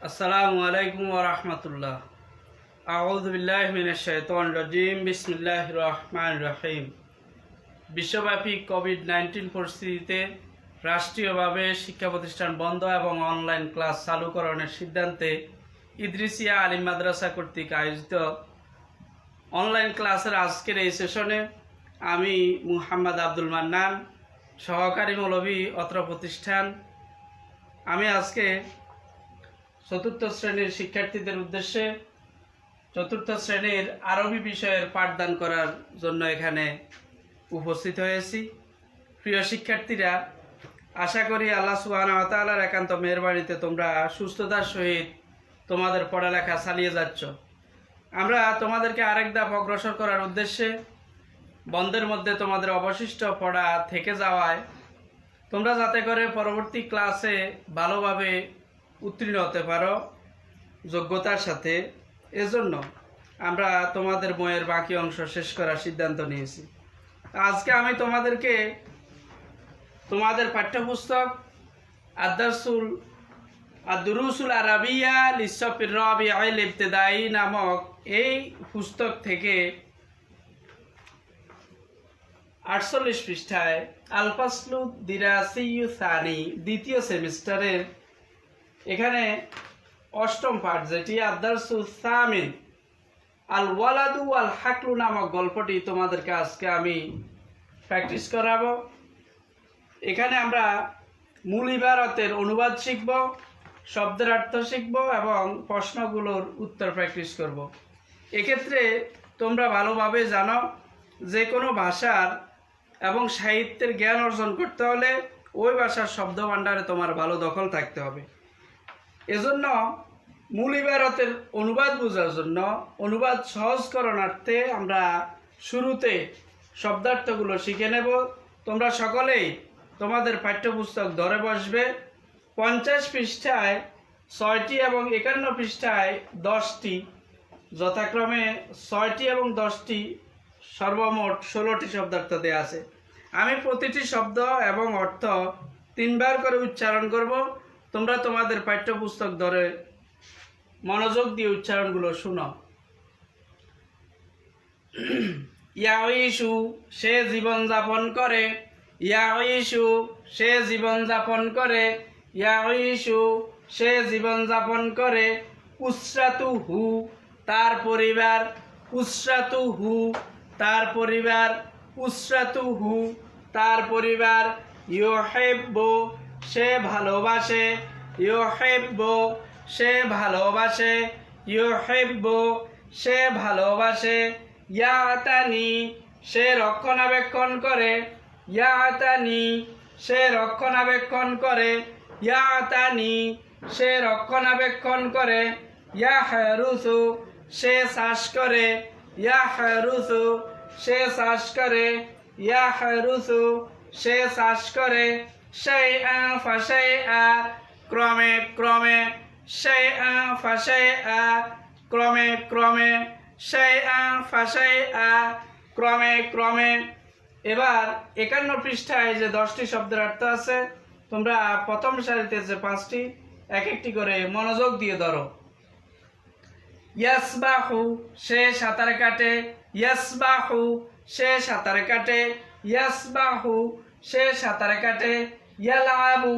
আসসালামু আলাইকুম ওয়া রাহমাতুল্লাহ। আউযু বিল্লাহি মিনাশ শাইতানির রাজিম। বিসমিল্লাহির রহমানির রহিম। বিশ্বব্যাপী কোভিড-19 পরিস্থিতিতে রাষ্ট্রীয়ভাবে শিক্ষা প্রতিষ্ঠান বন্ধ এবং অনলাইন ক্লাস চালুকরণের সিদ্ধান্তে ইদ্রিসিয়া আলিম মাদ্রাসা কর্তৃক আয়োজিত অনলাইন ক্লাসের আজকের এই সেশনে আমি মুহাম্মদ আব্দুল মান্নান, সহকারী মৌলভী অত্র প্রতিষ্ঠান। আমি আজকে চতুর্থ শ্রেণীর শিক্ষার্থীদের উদ্দেশ্যে চতুর্থ শ্রেণীর আরবি বিষয়ের পাঠদান করার জন্য এখানে উপস্থিত হয়েছি। প্রিয় শিক্ষার্থীরা, আশা করি আল্লাহ সুবহানাহু ওয়া তাআলার একান্ত মেহেরবানিতে তোমরা সুস্থতার সহিত তোমাদের পড়ালেখা চালিয়ে যাচ্ছ। আমরা তোমাদেরকে আরেক ধাপ অগ্রসর করার উদ্দেশ্যে বন্ধের মধ্যে তোমাদের অবশিষ্ট পড়া থেকে যাওয়ায় তোমরা যাতে করে পরবর্তী ক্লাসে ভালোভাবে উত্তীর্ণ হতে পারো যোগ্যতার সাথে, এজন্য আমরা তোমাদের বইয়ের বাকি অংশ শেষ করার সিদ্ধান্ত নিয়েছি। আজকে আমি তোমাদেরকে তোমাদের পাঠ্যপুস্তক আদ-দুরুসুল আরাবিয়া লিস-সাফির রাবি'আল ইবতিদায়ী নামক এই পুস্তক থেকে 48 পৃষ্ঠায় আল ফাসলু দিরাসিয়্যু সানি দ্বিতীয় সেমিস্টারের এখানে অষ্টম পাঠ, যেটি আদ-দারসুস সামিন আল ওয়ালাদু ওয়াল হাকলু নামক গল্পটি তোমাদেরকে আজকে আমি প্র্যাকটিস করাবো। এখানে আমরা মূল ইবারতের অনুবাদ শিখব, শব্দের অর্থ শিখব এবং প্রশ্নগুলোর উত্তর প্র্যাকটিস করব। এক্ষেত্রে তোমরা ভালোভাবে জানো, যে কোনো ভাষার এবং সাহিত্যের জ্ঞান অর্জন করতে হলে ওই ভাষার শব্দ ভাণ্ডারে তোমার ভালো দখল থাকতে হবে। এজন্য মূল ইবারতের অনুবাদ বোঝার জন্য অনুবাদ সহজকরণার্থে আমরা শুরুতে শব্দার্থগুলো শিখে নেব। তোমরা সকলেই তোমাদের পাঠ্যপুস্তক ধরে বসবে। 50 পৃষ্ঠায় 6টি এবং 51 পৃষ্ঠায় 10টি, যথাক্রমে 6টি এবং 10টি, সর্বমোট 16টি শব্দার্থ দেওয়া আছে। আমি প্রতিটি শব্দ এবং অর্থ 3 বার করে উচ্চারণ করব। তোমরা তোমাদের পাঠ্যপুস্তক ধরে মনোযোগ দিয়ে উচ্চারণগুলো শুনো। ইয়াঈশু, সে জীবনযাপন করে। ইয়াঈশু, সে জীবনযাপন করে। ইয়াঈশু, সে জীবনযাপন করে। উসরাতুহু, তার পরিবার। উসরাতুহু, তার পরিবার। উসরাতুহু, তার পরিবার। ইউহিব্বু, সে ভালোবাসে। ইউহিব্বু, সে ভালোবাসে। ইউহিব্বু, সে ভালোবাসে। ইয়াতানি, সে রক্ষণাবেক্ষণ করে। ইয়াতানি, সে রক্ষণাবেক্ষণ করে। ইয়াতানি, সে রক্ষণাবেক্ষণ করে। ইয়াহরুসু, সে চাষ করে। ইয়াহরুসু, সে চাষ করে। ইয়াহরুসু, সে চাষ করে। শাইআ ফাশাইআ, ক্রমে ক্রমে। শাইআ ফাশাইআ, ক্রমে ক্রমে। শাইআ ফাশাইআ, ক্রমে ক্রমে। এবার 51 পৃষ্ঠায় যে 10টি শব্দের অর্থ আছে, তোমরা প্রথম সারিতে যে 5টি এক একটি করে মনোযোগ দিয়ে ধরো। ইয়াসবাহু, সে সাঁতার কাটে। ইয়াসবাহু, সে সাঁতার কাটে। ইয়াসবাহু, সে সাঁতার কাটে। ইয়ালআবু,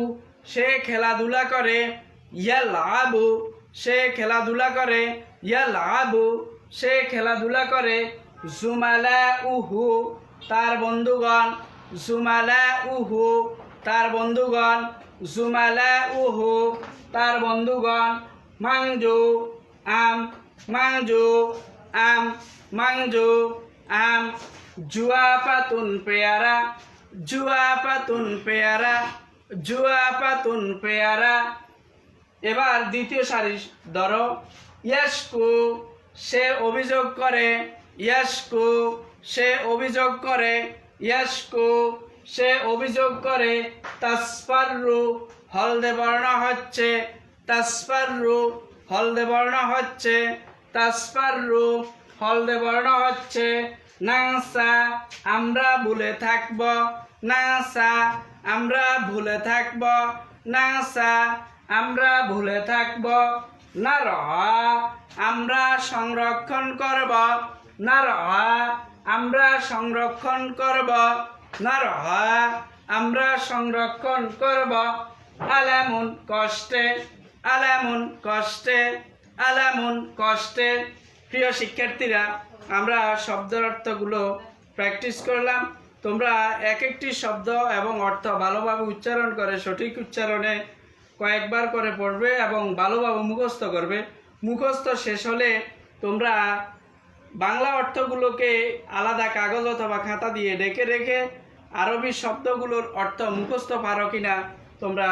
সে খেলাধুলা করে। ইয়ালআবু, সে খেলাধুলা করে। ইয়ালআবু, সে খেলাধুলা করে। জুমালাউহু, তার বন্ধুগণ। জুমালাউহু, তার বন্ধুগণ। জুমালাউহু, তার বন্ধুগণ। মাংজু, আম। মাংজু, আম। মাংজু, আম। জুয়াপাতুন, পেয়ারা। জুয়াপাতুন, পেয়ারা। জুয়াপাতুন, পেয়ারা। এবার দ্বিতীয় সারি ধরো। ইয়াশকু, সে অভিযোগ করে। ইয়াশকু, সে অভিযোগ করে। ইয়াশকু, সে অভিযোগ করে। তাসফাররু, হলদে বর্ণ হচ্ছে। তাসফাররু, হলদে বর্ণ হচ্ছে। তাসফাররু, হলদে বর্ণ হচ্ছে। নাসা, আমরা ভুলে থাকব। নাসা, আমরা ভুলে থাকব। নাসা, আমরা ভুলে থাকব। নারহা আমরা সংরক্ষণ করব, নারহা আমরা সংরক্ষণ করব, নারহা আমরা সংরক্ষণ করব। আলামুন কষ্টে, আলামুন কষ্টে, আলামুন কষ্টে। প্রিয় শিক্ষার্থীরা, আমরা শব্দের অর্থগুলো প্র্যাকটিস করলাম। তোমরা এক একটি শব্দ এবং অর্থ ভালোভাবে উচ্চারণ করে সঠিক উচ্চারণে কয়েকবার করে পড়বে এবং ভালোভাবে মুখস্থ করবে। মুখস্থ শেষ হলে তোমরা বাংলা অর্থগুলোকে আলাদা কাগজ অথবা খাতা দিয়ে ডেকে রেখে আরবি শব্দগুলোর অর্থ মুখস্থ পারো কিনা তোমরা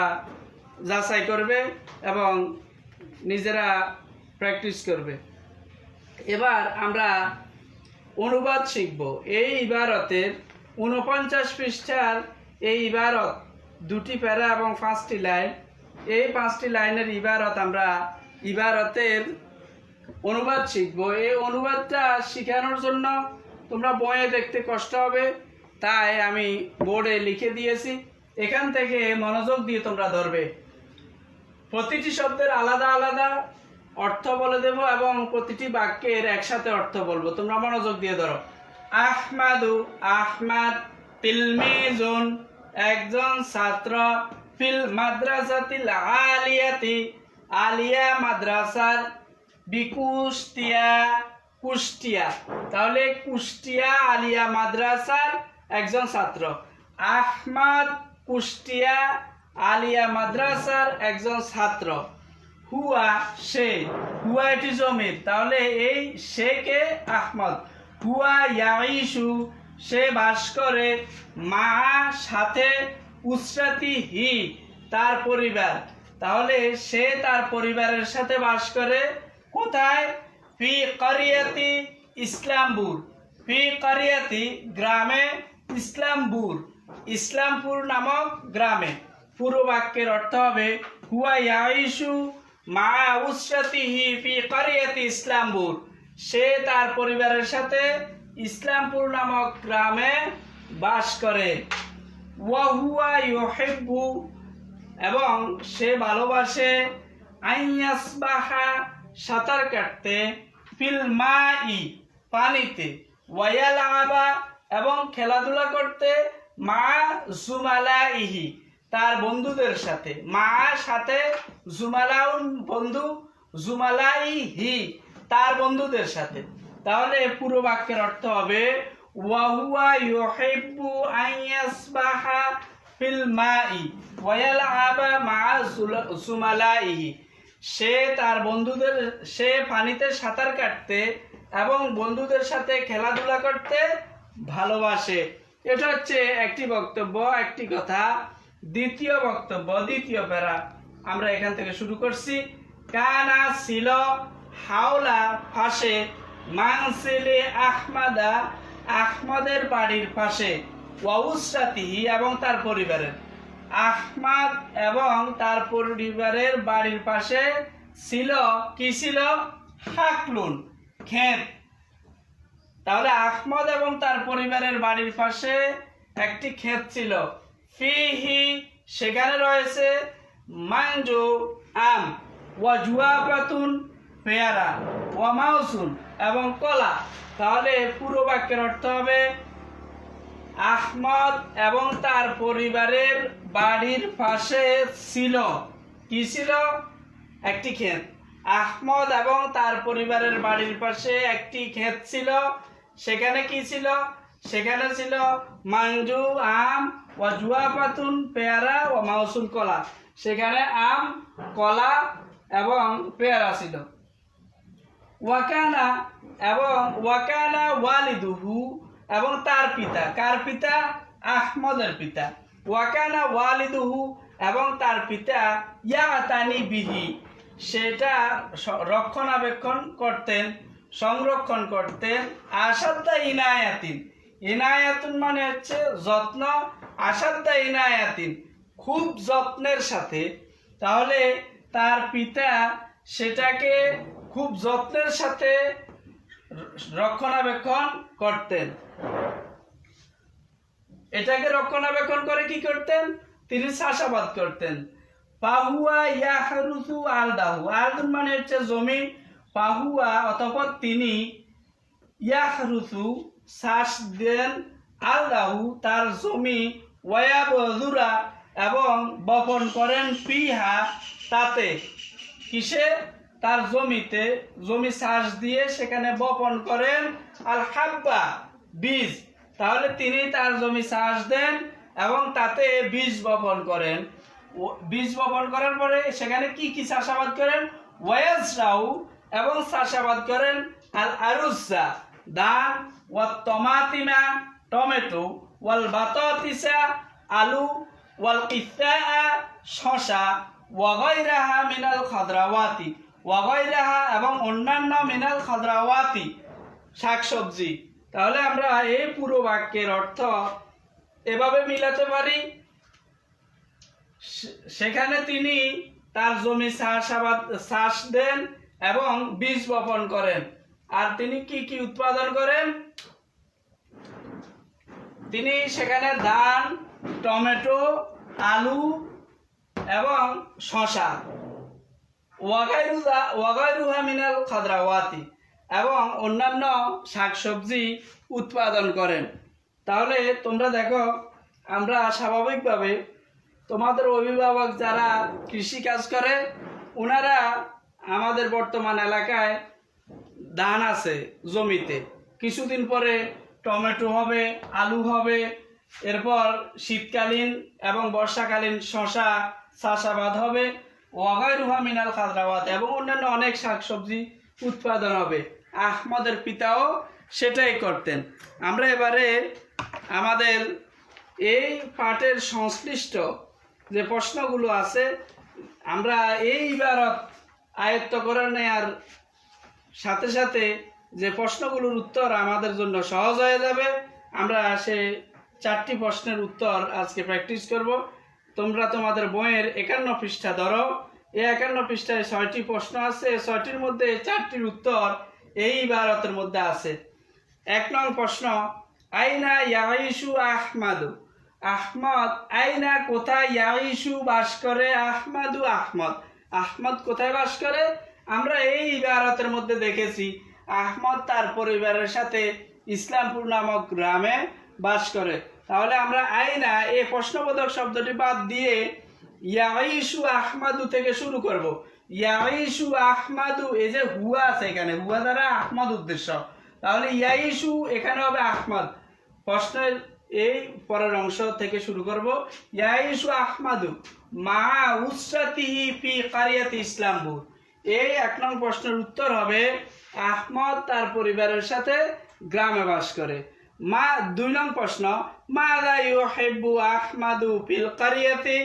যাচাই করবে এবং নিজেরা প্র্যাকটিস করবে। এবার আমরা অনুবাদ শিখব। এই ইবারতের 49 পৃষ্ঠার এই ইবারত, দুটি প্যারা এবং 5টি লাইন। এই 5টি লাইনের ইবারত আমরা ইবারতের অনুবাদ শিখব। এই অনুবাদটা শেখানোর জন্য তোমরা বইয়ে দেখতে কষ্ট হবে, তাই আমি বোর্ডে লিখে দিয়েছি। এখান থেকে মনোযোগ দিয়ে তোমরা ধরবে। প্রতিটি শব্দের আলাদা আলাদা অর্থ বলে দেব এবং প্রতিটি বাক্যের একসাথে অর্থ বলবো। তোমরা মনোযোগ দিয়ে ধরো। আহমাদু আহমাদ, তিলমিজুন একজন ছাত্র, ফিল মাদ্রাসাতিল আলিয়াতি আলিয়া মাদ্রাসার, বিকুষ্টিয়া কুষ্টিয়া, তাহলে কুষ্টিয়া আলিয়া মাদ্রাসার একজন ছাত্র। আহমাদ কুষ্টিয়া আলিয়া মাদ্রাসার একজন ছাত্র। হুয়া সে, হুয়া এটি জমির, তাহলে এই সে কে? আহমদ। হুয়া ইয়াইশু সে বাস করে, মা সাথে, উসরাতি হি তার পরিবার, তাহলে সে তার পরিবারের সাথে বাস করে। কোথায়? ফি কারিয়াতি ইসলামপুর, ফি কারিয়াতি গ্রামে, ইসলামপুর ইসলামপুর নামক গ্রামে। পুরো বাক্যের অর্থ হবে হুয়া ইয়াইশু মা উসরাতিহি ফি কারিয়াতি ইসলামপুর, সে তার পরিবারের সাথে ইসলামপুর নামক গ্রামে বাস করে। ওয়া হুয়া ইউহিব্বু এবং সে ভালোবাসে, আইয়াসবাহা সাঁতার কাটতে, ফিল মাই পানিতে, ওয়ায়ালাবা এবং খেলাধুলা করতে, মা জুমালাইহি তার বন্ধুদের সাথে, মা সাথে, জুমালাউন বন্ধু, জুমালাইহি তার বন্ধুদের সাথে। তাহলে পুরো বাক্যের অর্থ হবে ওয়া হুয়া ইউহিব্বু আইয়াসবাহা ফিল মাই ওয়ায়ালাবা মা জুমালাইহি, সে তার বন্ধুদের, সে পানিতে সাঁতার কাটতে এবং বন্ধুদের সাথে খেলাধুলা করতে ভালোবাসে। এটা হচ্ছে একটি বক্তব্য, একটি কথা। দ্বিতীয় বক্তব্য, দ্বিতীয় প্যারা আমরা এখান থেকে শুরু করছি। কানা ছিল হাওলা পাশে, মানসিলে আহমাদা আহমদের বাড়ির পাশে, ওয়াউসরাতিহি এবং তার পরিবারের। আহমাদ এবং তার পরিবারের বাড়ির পাশে ছিল কি? ছিল হাকলুন ক্ষেত। তাহলে আহমদ এবং তার পরিবারের বাড়ির পাশে একটি ক্ষেত ছিল। ফিহি সেখানে রয়েছে, মানজু আম, ওয়া জুয়াবাতুন পেয়ারা, ওয়া মাউসুন এবং কলা। তাহলে পুরো বাক্যের অর্থ হবে আহমদ এবং তার পরিবারের বাড়ির পাশে ছিল কি? ছিল একটি ক্ষেত। আহমদ এবং তার পরিবারের বাড়ির পাশে একটি ক্ষেত ছিল। সেখানে কি ছিল? সেখানে ছিল মানজু আম, ওয়া জুয়াবাতুন পেয়ারা, ওয়া মাউসুন কলা। সেখানে আম, কলা এবং পেয়ারা ছিল। ওয়াকানা এবং ওয়াকানা ওয়ালিদুহু এবং তার পিতা, কার পিতা? আহমদের পিতা। ওয়াকানা ওয়ালিদুহু এবং তার পিতা, ইয়াতানি বিহি সেটা রক্ষণাবেক্ষণ করতেন, সংরক্ষণ করতেন। আসাদ্দা ইনায়াতিন, ইনায়াতুন মানে হচ্ছে যত্ন, আসাদ্দা ইনায়াতিন খুব যত্নের সাথে। তাহলে তার পিতা সেটাকে খুব যত্নের সাথে রক্ষণাবেক্ষণ করতেন। এটাকে রক্ষণাবেক্ষণ করে কি করতেন? তিনি চাষাবাদ করতেন। পাহুয়া ইয়াহরুসু আরদাহু, আরদুন মানে হচ্ছে জমি, পাহুয়া অতঃপর তিনি, ইয়াহরুসু চাষ দেন, আরদাহু তার জমি, ওয়ায়াবযুরা এবং বপন করেন, ফিহা তাতে, কিসে, তার জমিতে, জমি চাষ দিয়ে সেখানে বপন করেন, আল হাব্বা বীজ, তাহলে তিনি তার জমি চাষ দেন এবং তাতে বীজ বপন করেন। বীজ বপন করার পরে সেখানে কি কি চাষাবাদ করেন, ওয়াজরাউ এবং চাষাবাদ করেন, আল আরুসা ধান, ওয়া তমাতিমা টমেটো, ওয়াল বাতাতিসা আলু, ওয়াল কিসা শশা, ওয়াগাইরাহা মিনাল খাদরাওয়াতি, ওয়াগাইরাহা এবং অন্যান্য মিনাল খাদরাওয়াতি শাকসবজি। তাহলে আমরা এই পুরো বাক্যের অর্থ এভাবে মিলাতে পারি, সেখানে তিনি তার জমি চাষ দেন এবং বীজ বপন করেন। আর তিনি কি কি উৎপাদন করেন, তিনি সেখানে ধান, টমেটো, আলু এবং শশা, ওয়াগাইরুহা মিনাল খাদরাওয়াতি এবং অন্যান্য শাকসবজি উৎপাদন করেন। তাহলে তোমরা দেখো, আমরা স্বাভাবিকভাবে তোমাদের অভিভাবক যারা কৃষি কাজ করে, ওনারা আমাদের বর্তমান এলাকায় ধান আছে জমিতে, কিছুদিন পরে টমেটো হবে, আলু হবে, এরপর শীতকালীন এবং বর্ষাকালীন শশা চাষাবাদ হবে, ওয়াগাইরুহা মিনাল খাদরাওয়াত এবং অন্যান্য অনেক শাকসবজি উৎপাদন হবে। আহমদের পিতাও সেটাই করতেন। আমরা এবারে আমাদের এই পাঠের সংশ্লিষ্ট যে প্রশ্নগুলো আছে, আমরা এই ইবারত আয়ত্ত করে নেয়ার সাথে সাথে যে প্রশ্নগুলোর উত্তর আমাদের জন্য সহজ হয়ে যাবে, আমরা সে 4টি প্রশ্নের উত্তর আজকে প্র্যাকটিস করব। তোমরা তোমাদের বইয়ের 51 পৃষ্ঠা ধরো, এই 51 পৃষ্ঠায় 6টি প্রশ্ন আছে, 6টির মধ্যে 4টির উত্তর এই ইবারতের মধ্যে আছে। 1 নং প্রশ্ন, আইনা ইয়াইশু আহমাদু, আহমদ, আইনা কোথায়, ইয়াইশু বাস করে, আহমাদু আহমদ, আহমদ কোথায় বাস করে। আমরা এই ইবারতের মধ্যে দেখেছি আহমদ তার পরিবারের সাথে ইসলামপুর নামক গ্রামে বাস করে। তাহলে আমরা আইনা এই প্রশ্নবোধক শব্দটি বাদ দিয়ে ইয়াইশু আহমাদু থেকে শুরু করব। ইয়াইশু আহমাদু, এই যে হুয়া আছে এখানে, হুয়া দ্বারা আহমদ উদ্দেশ্য, তাহলে ইয়াইশু এখানে হবে আহমদ। প্রশ্নের এই পরের অংশ থেকে শুরু করব। ইয়াইশু আহমাদু মা উসরাতিহি ফি কারিয়াতি ইসলামপুর। এই 1 নং প্রশ্নের উত্তর হবে আহমদ তার পরিবারের সাথে গ্রামে বাস করে। 2 নং প্রশ্ন, মাযা ইউহিব্বু আহমাদু ফিল কারিয়াতি,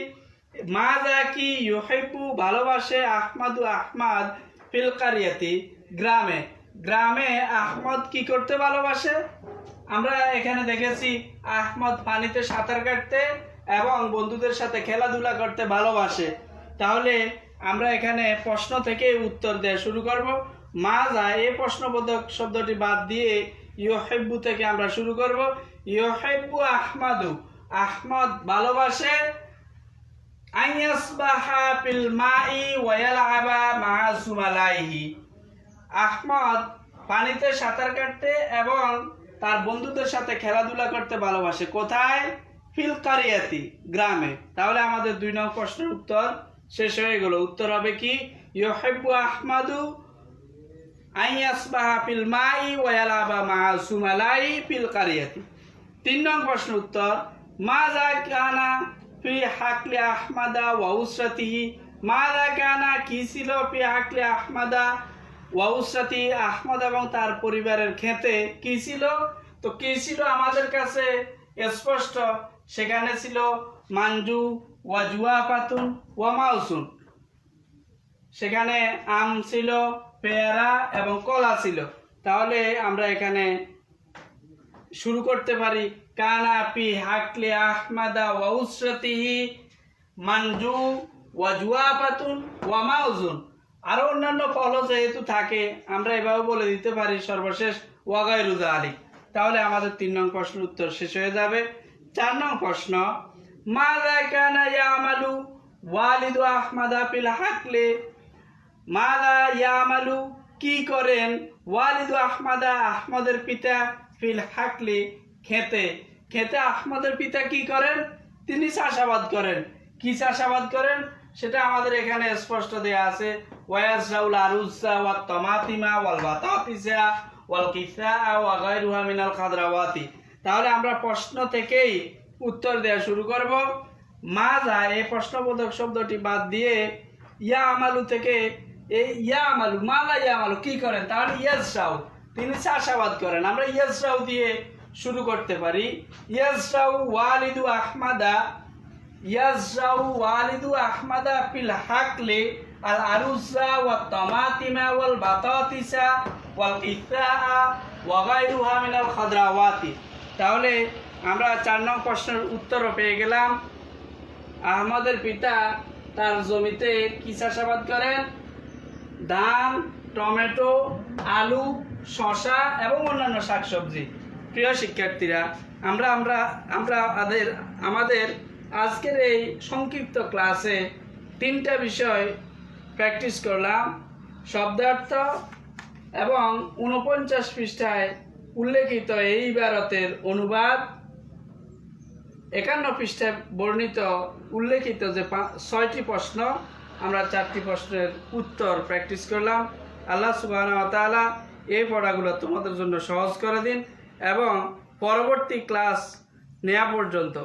মাযা কি, ইউহিব্বু ভালোবাসে, আহমাদু আহমদ, ফিল কারিয়াতি গ্রামে, গ্রামে আহমদ কি করতে ভালোবাসে। আমরা এখানে দেখেছি আহমদ পানিতে সাঁতার কাটতে এবং বন্ধুদের সাথে খেলাধুলা করতে ভালোবাসে। তাহলে আমরা এখানে প্রশ্ন থেকে উত্তর দেওয়া শুরু করব। মাযা এই প্রশ্নবোধক শব্দটি বাদ দিয়ে ইউহিব্বু থেকে আমরা শুরু করব। ইউহিব্বু আহমাদু, আহমদ ভালোবাসে, আইয়াসবাহা ফিল মাই ওয়া ইয়ালআবা মা সুমালাইহি, আহমদ পানিতে সাঁতার কাটতে এবং তার বন্ধুদের সাথে খেলাধুলা করতে ভালোবাসে। কোথায়, ফিল কারিয়াতি গ্রামে। তাহলে আমাদের 2 নং প্রশ্নের উত্তর শেষ হয়ে গেল। উত্তর হবে কি, ইউহিব্বু আহমাদু আইয়াসবাহা ফিল মাই ওয়া ইয়ালআবা মা সুমালাই ফিল কারিয়াতি। 3 নং প্রশ্ন উত্তর, মাযা কানা ফি হাকলি আহমাদা ওয়া উসরাতিহি, মাযা কানা কি ছিল, ফি হাকলি আহমাদা ওয়া উসরাতি আহমদ এবং তার পরিবারের ক্ষেতে কি ছিল। তো কি ছিল আমাদের কাছে স্পষ্ট, সেখানে ছিল মানজু ওয়া জুয়াফাতুন ওয়া মাউসুন, সেখানে আম ছিল, পেয়ারা এবং কলা ছিল। তাহলে আমরা এখানে শুরু করতে পারি, কানা ফি হাকলি আহমাদা ওয়া উসরাতিহি মানজু ওয়া জুয়াফাতুন ওয়া মাউসুন। আরো অন্যান্য ফলও যেহেতু থাকে, আমরা এভাবে বলে দিতে পারি সর্বশেষ ওয়াগাইরু যালিক। তাহলে আমাদের 3 নং প্রশ্নের উত্তর শেষ হয়ে যাবে। 4 নং প্রশ্ন, মাযা কানা ইয়ামালু ওয়ালিদু আহমাদা ফিল হাকলে মালা ইয়ামালু কি করেন ওয়ালিদু আহমাদা আহমদের পিতা ফিল হাকলে খেতে খেতে আহমদের পিতা কি করেন তিনি চাষাবাদ করেন কি চাষাবাদ করেন সেটা আমাদের এখানে স্পষ্ট দেয়া আছে ওয়ায়াজরাউল আরুজা ওয়াত তামাতিমা ওয়াল বাতাতিসা ওয়াল কিসা ওয়া গায়রুহা মিনাল খাদরাওয়াতি। তাহলে আমরা প্রশ্ন থেকেই উত্তর দেওয়া শুরু করব। মাজা এই প্রশ্নবোধক শব্দটি বাদ দিয়ে ইয়া আমালু থেকে এই ইয়া আমালু মালা ইয়া আমালু কি করেন তাহলে ইয়াজরাউ তিনি চাষাবাদ করেন। আমরা ইয়াজরাউ দিয়ে শুরু করতে পারি। ইয়াজরাউ ওয়ালিদু আহমাদা ইয়াজরাউ ওয়ালিদু আহমাদা ফিল হাকলে আল আরুজা ওয়া তামাতিমা ওয়াল বাতাতিসা ওয়াল কিসা ওয়া গায়রুহা মিনাল খাদরাওয়াতি। তাহলে আমরা 4 নং প্রশ্নের উত্তরও পেয়ে গেলাম। আহমদের পিতা তার জমিতে কি চাষাবাদ করেন ধান টমেটো আলু শসা এবং অন্যান্য শাকসবজি। প্রিয় শিক্ষার্থীরা আমরা আমরা আমরা আমাদের আজকের এই সংক্ষিপ্ত ক্লাসে 3টা বিষয় প্র্যাকটিস করলাম। শব্দার্থ এবং 49 পৃষ্ঠায় উল্লেখিত এই ইবারতের অনুবাদ, 51 পৃষ্ঠায় বর্ণিত উল্লেখিত যে 6টি প্রশ্ন আমরা 4টি প্রশ্নের উত্তর প্র্যাকটিস করলাম। আল্লাহ সুবহানাহু ওয়া তাআলা এই পড়াগুলো তোমাদের জন্য সহজ করে দিন এবং পরবর্তী ক্লাস নেওয়া পর্যন্ত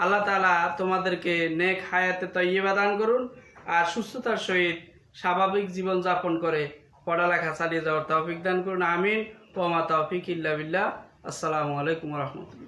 আল্লাহ তাআলা তোমাদেরকে নেক হায়াতে তাইয়্যিবা দান করুন আর সুস্থতার সহিত স্বাভাবিক জীবন যাপন করে পড়ালেখা চালিয়ে যাওয়ার তৌফিক দান করুন। আমিন। ওয়া মা তাওফিক ইল্লা বিল্লাহ। আসসালামু আলাইকুম ওয়া রাহমাতুল্লাহ।